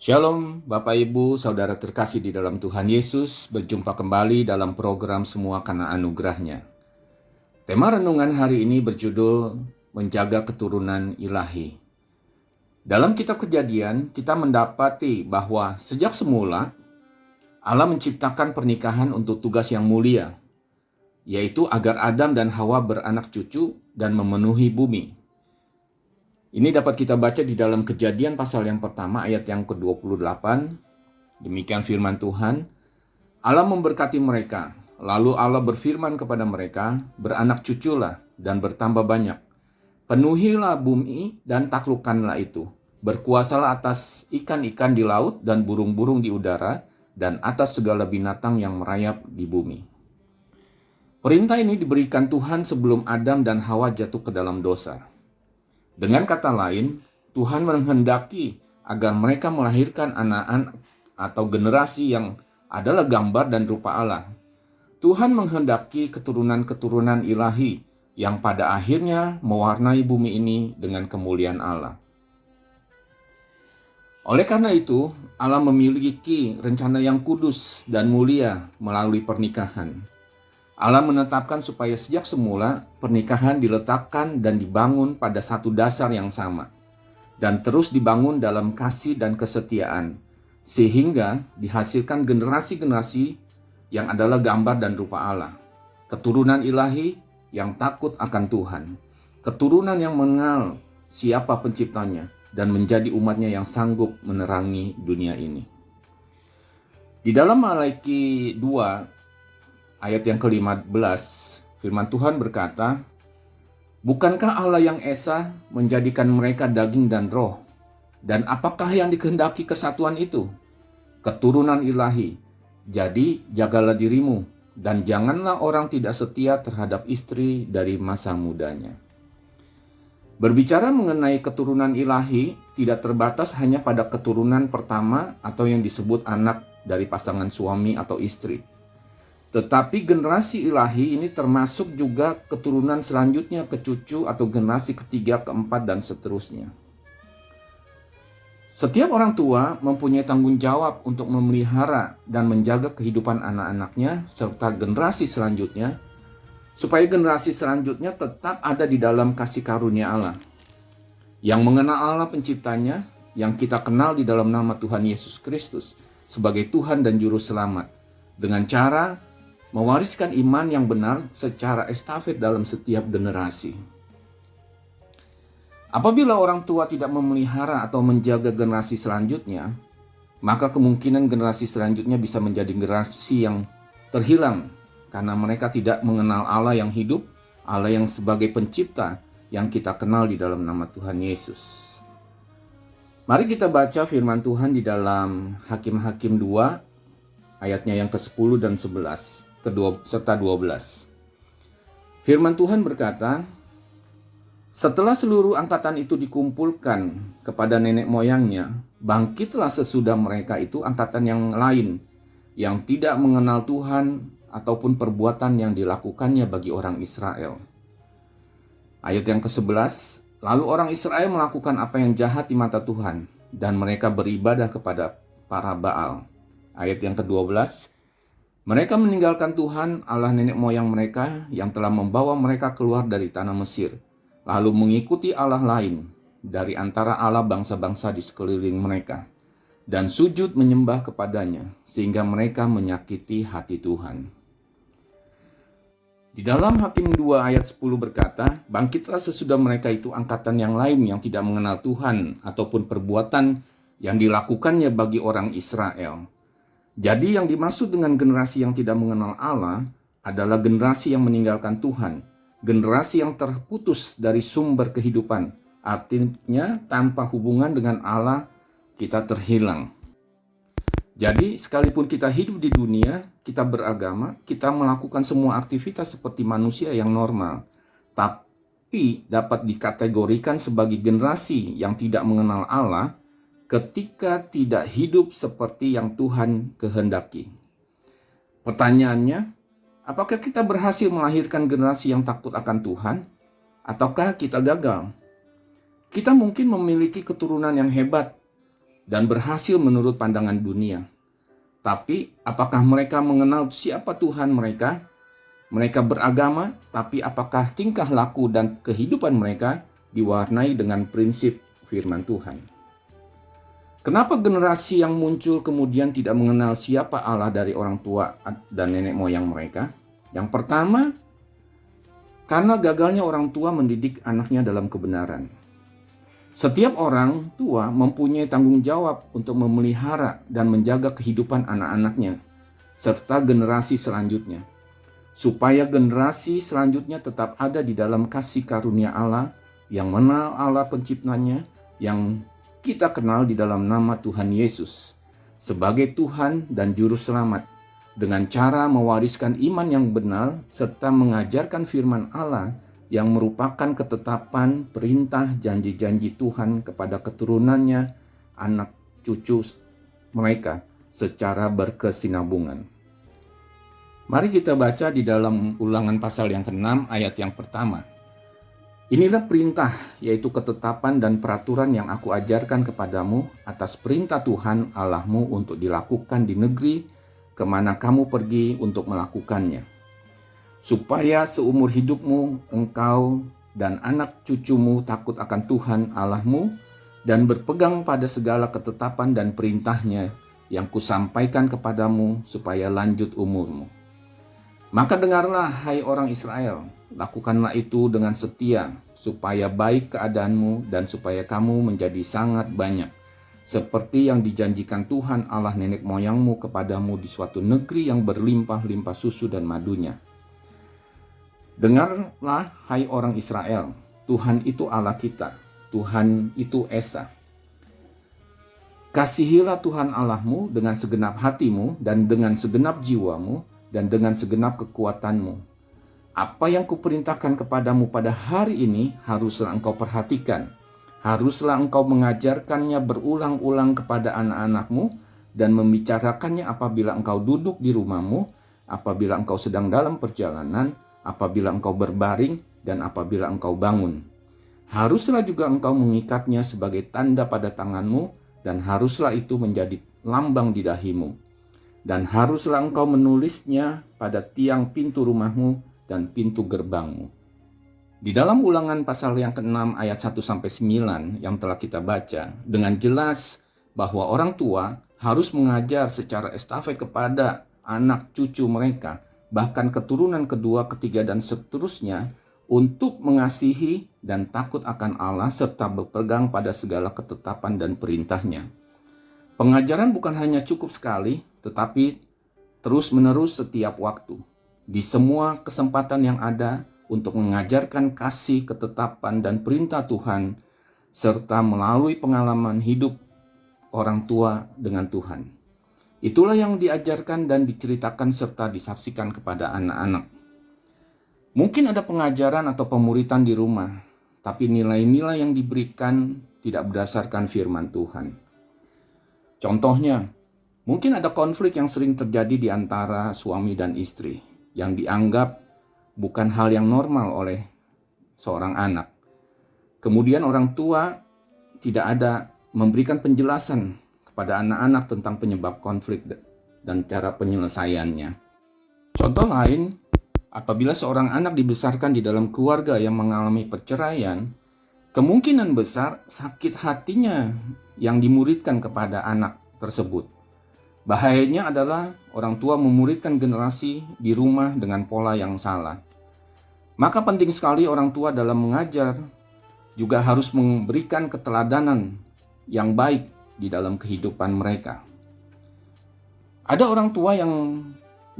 Shalom Bapak Ibu, Saudara terkasih di dalam Tuhan Yesus, berjumpa kembali dalam program Semua Karena Anugerahnya. Tema renungan hari ini berjudul Menjaga Keturunan Ilahi. Dalam kitab Kejadian, kita mendapati bahwa sejak semula, Allah menciptakan pernikahan untuk tugas yang mulia, yaitu agar Adam dan Hawa beranak cucu dan memenuhi bumi. Ini dapat kita baca di dalam Kejadian pasal yang pertama ayat yang ke-28. Demikian firman Tuhan. Allah memberkati mereka. Lalu Allah berfirman kepada mereka, beranak cuculah dan bertambah banyak. Penuhilah bumi dan taklukkanlah itu. Berkuasalah atas ikan-ikan di laut dan burung-burung di udara dan atas segala binatang yang merayap di bumi. Perintah ini diberikan Tuhan sebelum Adam dan Hawa jatuh ke dalam dosa. Dengan kata lain, Tuhan menghendaki agar mereka melahirkan anak-anak atau generasi yang adalah gambar dan rupa Allah. Tuhan menghendaki keturunan-keturunan ilahi yang pada akhirnya mewarnai bumi ini dengan kemuliaan Allah. Oleh karena itu, Allah memiliki rencana yang kudus dan mulia melalui pernikahan. Allah menetapkan supaya sejak semula pernikahan diletakkan dan dibangun pada satu dasar yang sama dan terus dibangun dalam kasih dan kesetiaan sehingga dihasilkan generasi-generasi yang adalah gambar dan rupa Allah, keturunan ilahi yang takut akan Tuhan, keturunan yang mengenal siapa penciptanya dan menjadi umatnya yang sanggup menerangi dunia ini. Di dalam Malaki 2 ayat yang ke-15, firman Tuhan berkata, bukankah Allah yang esa menjadikan mereka daging dan roh? Dan apakah yang dikehendaki kesatuan itu? Keturunan ilahi. Jadi jagalah dirimu, dan janganlah orang tidak setia terhadap istri dari masa mudanya. Berbicara mengenai keturunan ilahi, tidak terbatas hanya pada keturunan pertama atau yang disebut anak dari pasangan suami atau istri. Tetapi generasi ilahi ini termasuk juga keturunan selanjutnya ke cucu atau generasi ketiga, keempat, dan seterusnya. Setiap orang tua mempunyai tanggung jawab untuk memelihara dan menjaga kehidupan anak-anaknya serta generasi selanjutnya, supaya generasi selanjutnya tetap ada di dalam kasih karunia Allah. Yang mengenal Allah penciptanya, yang kita kenal di dalam nama Tuhan Yesus Kristus sebagai Tuhan dan Juru Selamat, dengan cara mewariskan iman yang benar secara estafet dalam setiap generasi. Apabila orang tua tidak memelihara atau menjaga generasi selanjutnya, maka kemungkinan generasi selanjutnya bisa menjadi generasi yang terhilang karena mereka tidak mengenal Allah yang hidup, Allah yang sebagai pencipta yang kita kenal di dalam nama Tuhan Yesus. Mari kita baca firman Tuhan di dalam Hakim-Hakim 2 ayatnya yang ke-10 dan 11 serta 12. Firman Tuhan berkata, setelah seluruh angkatan itu dikumpulkan kepada nenek moyangnya, bangkitlah sesudah mereka itu angkatan yang lain, yang tidak mengenal Tuhan ataupun perbuatan yang dilakukannya bagi orang Israel. Ayat yang ke-11, lalu orang Israel melakukan apa yang jahat di mata Tuhan, dan mereka beribadah kepada para Baal. Ayat yang ke-12, mereka meninggalkan Tuhan Allah nenek moyang mereka yang telah membawa mereka keluar dari tanah Mesir, lalu mengikuti Allah lain dari antara Allah bangsa-bangsa di sekeliling mereka, dan sujud menyembah kepadanya, sehingga mereka menyakiti hati Tuhan. Di dalam Hakim 2 ayat 10 berkata, bangkitlah sesudah mereka itu angkatan yang lain yang tidak mengenal Tuhan ataupun perbuatan yang dilakukannya bagi orang Israel. Jadi yang dimaksud dengan generasi yang tidak mengenal Allah adalah generasi yang meninggalkan Tuhan, generasi yang terputus dari sumber kehidupan. Artinya tanpa hubungan dengan Allah kita terhilang. Jadi sekalipun kita hidup di dunia, kita beragama, kita melakukan semua aktivitas seperti manusia yang normal, tapi dapat dikategorikan sebagai generasi yang tidak mengenal Allah ketika tidak hidup seperti yang Tuhan kehendaki. Pertanyaannya, apakah kita berhasil melahirkan generasi yang takut akan Tuhan? Ataukah kita gagal? Kita mungkin memiliki keturunan yang hebat, dan berhasil menurut pandangan dunia. Tapi apakah mereka mengenal siapa Tuhan mereka? Mereka beragama, tapi apakah tingkah laku dan kehidupan mereka diwarnai dengan prinsip firman Tuhan? Kenapa generasi yang muncul kemudian tidak mengenal siapa Allah dari orang tua dan nenek moyang mereka? Yang pertama, karena gagalnya orang tua mendidik anaknya dalam kebenaran. Setiap orang tua mempunyai tanggung jawab untuk memelihara dan menjaga kehidupan anak-anaknya, serta generasi selanjutnya, supaya generasi selanjutnya tetap ada di dalam kasih karunia Allah yang mengenal Allah penciptanya, yang kita kenal di dalam nama Tuhan Yesus sebagai Tuhan dan Juru Selamat, dengan cara mewariskan iman yang benar serta mengajarkan firman Allah yang merupakan ketetapan, perintah, janji-janji Tuhan kepada keturunannya, anak cucu mereka secara berkesinambungan. Mari kita baca di dalam Ulangan pasal yang ke-6 ayat yang pertama. Inilah perintah, yaitu ketetapan dan peraturan yang aku ajarkan kepadamu atas perintah Tuhan Allahmu untuk dilakukan di negeri kemana kamu pergi untuk melakukannya, supaya seumur hidupmu engkau dan anak cucumu takut akan Tuhan Allahmu dan berpegang pada segala ketetapan dan perintahnya yang kusampaikan kepadamu supaya lanjut umurmu. Maka dengarlah, hai orang Israel, lakukanlah itu dengan setia, supaya baik keadaanmu dan supaya kamu menjadi sangat banyak, seperti yang dijanjikan Tuhan Allah nenek moyangmu kepadamu di suatu negeri yang berlimpah-limpah susu dan madunya. Dengarlah, hai orang Israel, Tuhan itu Allah kita, Tuhan itu Esa. Kasihilah Tuhan Allahmu dengan segenap hatimu dan dengan segenap jiwamu dan dengan segenap kekuatanmu. Apa yang kuperintahkan kepadamu pada hari ini haruslah engkau perhatikan. Haruslah engkau mengajarkannya berulang-ulang kepada anak-anakmu dan membicarakannya apabila engkau duduk di rumahmu, apabila engkau sedang dalam perjalanan, apabila engkau berbaring, dan apabila engkau bangun. Haruslah juga engkau mengikatnya sebagai tanda pada tanganmu, dan haruslah itu menjadi lambang di dahimu. Dan haruslah engkau menulisnya pada tiang pintu rumahmu dan pintu gerbangmu. Di dalam Ulangan pasal yang ke-6 ayat 1-9 yang telah kita baca, dengan jelas bahwa orang tua harus mengajar secara estafet kepada anak cucu mereka, bahkan keturunan kedua, ketiga, dan seterusnya, untuk mengasihi dan takut akan Allah serta berpegang pada segala ketetapan dan perintahnya. Pengajaran bukan hanya cukup sekali, tetapi terus-menerus setiap waktu, di semua kesempatan yang ada untuk mengajarkan kasih, ketetapan, dan perintah Tuhan, serta melalui pengalaman hidup orang tua dengan Tuhan. Itulah yang diajarkan dan diceritakan serta disaksikan kepada anak-anak. Mungkin ada pengajaran atau pemuritan di rumah, tapi nilai-nilai yang diberikan tidak berdasarkan firman Tuhan. Contohnya, mungkin ada konflik yang sering terjadi di antara suami dan istri, yang dianggap bukan hal yang normal oleh seorang anak. Kemudian orang tua tidak ada memberikan penjelasan kepada anak-anak tentang penyebab konflik dan cara penyelesaiannya. Contoh lain, apabila seorang anak dibesarkan di dalam keluarga yang mengalami perceraian, kemungkinan besar sakit hatinya yang dimuridkan kepada anak tersebut. Bahayanya adalah orang tua memuridkan generasi di rumah dengan pola yang salah. Maka penting sekali orang tua dalam mengajar juga harus memberikan keteladanan yang baik di dalam kehidupan mereka. Ada orang tua yang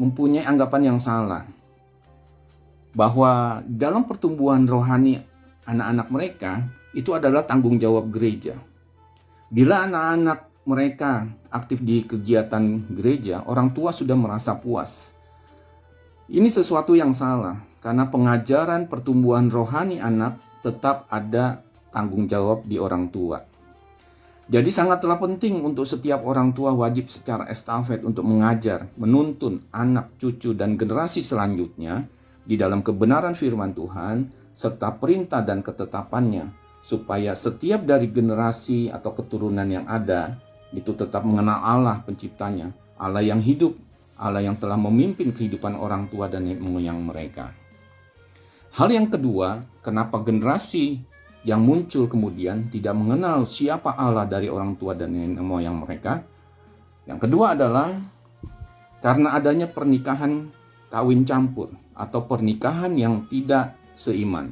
mempunyai anggapan yang salah, bahwa dalam pertumbuhan rohani anak-anak mereka itu adalah tanggung jawab gereja. Bila anak-anak mereka aktif di kegiatan gereja, orang tua sudah merasa puas. Ini sesuatu yang salah, karena pengajaran pertumbuhan rohani anak tetap ada tanggung jawab di orang tua. Jadi sangatlah penting untuk setiap orang tua wajib secara estafet untuk mengajar, menuntun anak, cucu, dan generasi selanjutnya di dalam kebenaran firman Tuhan, serta perintah dan ketetapannya, supaya setiap dari generasi atau keturunan yang ada itu tetap mengenal Allah penciptanya, Allah yang hidup, Allah yang telah memimpin kehidupan orang tua dan nenek moyang mereka. Hal yang kedua, kenapa generasi yang muncul kemudian tidak mengenal siapa Allah dari orang tua dan nenek moyang mereka? Yang kedua adalah karena adanya pernikahan kawin campur atau pernikahan yang tidak seiman.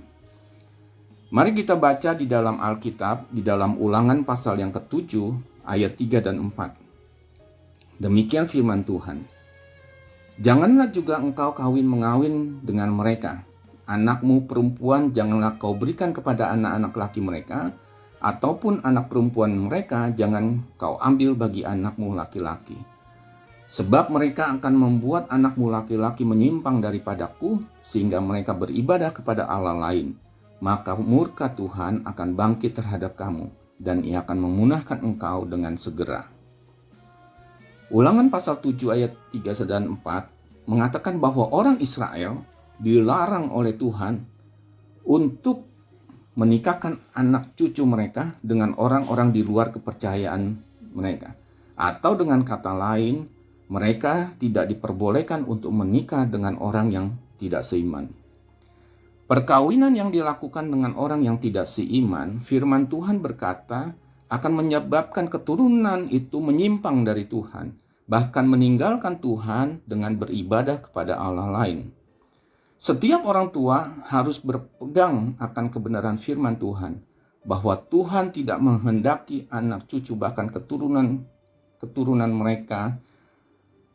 Mari kita baca di dalam Alkitab, di dalam Ulangan pasal yang ke-7 ayat 3 dan 4. Demikian firman Tuhan. Janganlah juga engkau kawin mengawin dengan mereka. Anakmu perempuan janganlah kau berikan kepada anak-anak laki mereka, ataupun anak perempuan mereka jangan kau ambil bagi anakmu laki-laki. Sebab mereka akan membuat anakmu laki-laki menyimpang daripadaku, sehingga mereka beribadah kepada Allah lain. Maka murka Tuhan akan bangkit terhadap kamu, dan ia akan memunahkan engkau dengan segera. Ulangan pasal 7 ayat 3 dan 4 mengatakan bahwa orang Israel dilarang oleh Tuhan untuk menikahkan anak cucu mereka dengan orang-orang di luar kepercayaan mereka. Atau dengan kata lain, mereka tidak diperbolehkan untuk menikah dengan orang yang tidak seiman. Perkawinan yang dilakukan dengan orang yang tidak seiman, firman Tuhan berkata, akan menyebabkan keturunan itu menyimpang dari Tuhan, bahkan meninggalkan Tuhan dengan beribadah kepada Allah lain. Setiap orang tua harus berpegang akan kebenaran firman Tuhan, bahwa Tuhan tidak menghendaki anak cucu bahkan keturunan mereka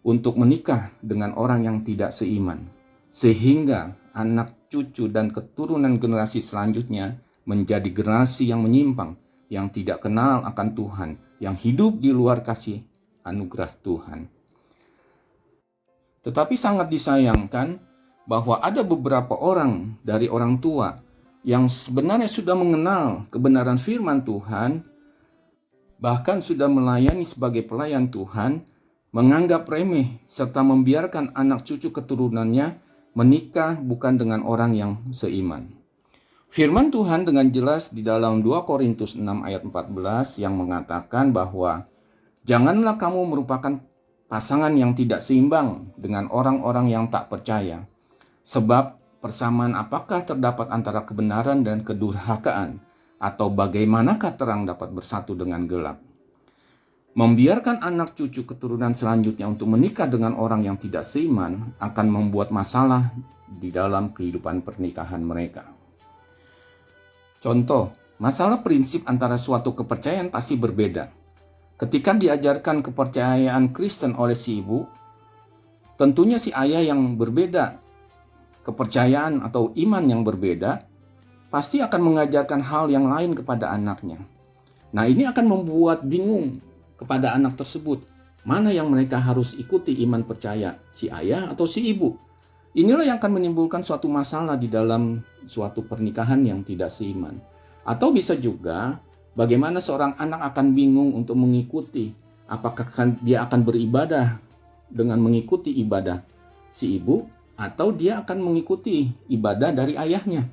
untuk menikah dengan orang yang tidak seiman, sehingga anak cucu dan keturunan generasi selanjutnya menjadi generasi yang menyimpang, yang tidak kenal akan Tuhan, yang hidup di luar kasih anugerah Tuhan. Tetapi sangat disayangkan bahwa ada beberapa orang dari orang tua yang sebenarnya sudah mengenal kebenaran firman Tuhan, bahkan sudah melayani sebagai pelayan Tuhan, menganggap remeh serta membiarkan anak cucu keturunannya menikah bukan dengan orang yang seiman. Firman Tuhan dengan jelas di dalam 2 Korintus 6 ayat 14 yang mengatakan bahwa janganlah kamu merupakan pasangan yang tidak seimbang dengan orang-orang yang tak percaya. Sebab persamaan apakah terdapat antara kebenaran dan kedurhakaan, atau bagaimanakah terang dapat bersatu dengan gelap? Membiarkan anak cucu keturunan selanjutnya untuk menikah dengan orang yang tidak seiman akan membuat masalah di dalam kehidupan pernikahan mereka. Contoh, masalah prinsip antara suatu kepercayaan pasti berbeda. Ketika diajarkan kepercayaan Kristen oleh si ibu, tentunya si ayah yang berbeda, kepercayaan atau iman yang berbeda, pasti akan mengajarkan hal yang lain kepada anaknya. Nah, ini akan membuat bingung kepada anak tersebut, mana yang mereka harus ikuti iman percaya, si ayah atau si ibu. Inilah yang akan menimbulkan suatu masalah di dalam suatu pernikahan yang tidak seiman. Atau bisa juga bagaimana seorang anak akan bingung untuk mengikuti, apakah dia akan beribadah dengan mengikuti ibadah si ibu, atau dia akan mengikuti ibadah dari ayahnya.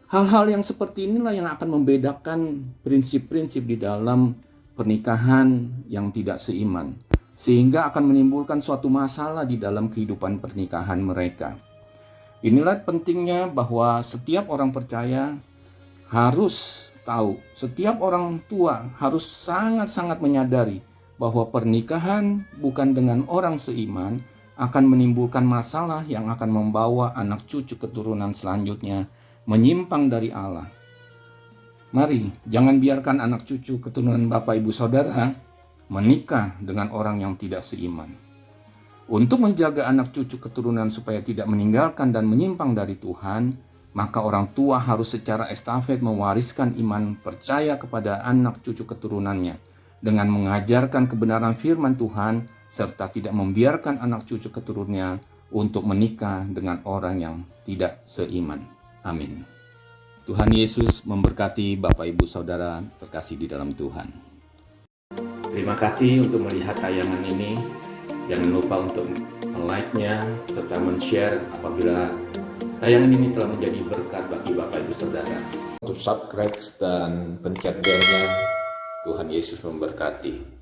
Hal-hal yang seperti inilah yang akan membedakan prinsip-prinsip di dalam pernikahan yang tidak seiman, sehingga akan menimbulkan suatu masalah di dalam kehidupan pernikahan mereka. Inilah pentingnya bahwa setiap orang percaya harus tahu, setiap orang tua harus sangat-sangat menyadari bahwa pernikahan bukan dengan orang seiman akan menimbulkan masalah yang akan membawa anak cucu keturunan selanjutnya menyimpang dari Allah. Mari, jangan biarkan anak cucu keturunan Bapak Ibu Saudara menikah dengan orang yang tidak seiman. Untuk menjaga anak cucu keturunan supaya tidak meninggalkan dan menyimpang dari Tuhan, maka orang tua harus secara estafet mewariskan iman percaya kepada anak cucu keturunannya dengan mengajarkan kebenaran firman Tuhan serta tidak membiarkan anak cucu keturunannya untuk menikah dengan orang yang tidak seiman. Amin. Tuhan Yesus memberkati Bapak Ibu Saudara terkasih di dalam Tuhan. Terima kasih untuk melihat tayangan ini. Jangan lupa untuk like-nya serta men-share apabila tayangan ini telah menjadi berkat bagi Bapak Ibu Saudara. Untuk subscribe dan pencet bell-nya. Tuhan Yesus memberkati.